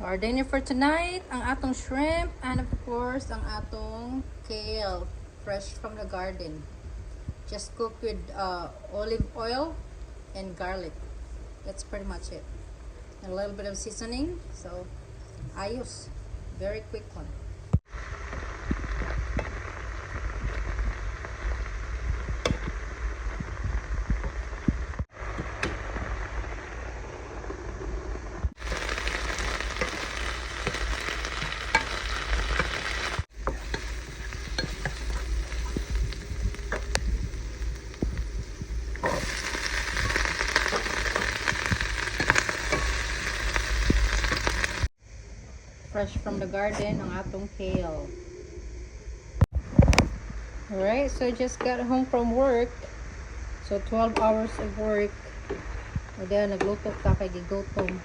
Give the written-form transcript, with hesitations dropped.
our dinner for tonight, ang atong shrimp and of course, ang atong kale, fresh from the garden. Just cooked with olive oil and garlic. That's pretty much it. And a little bit of seasoning. So, ayos. Very quick one. Fresh from the garden ang atong kale. Alright, so just got home from work. So 12 hours of work. And then nagluto ta kay gigutom.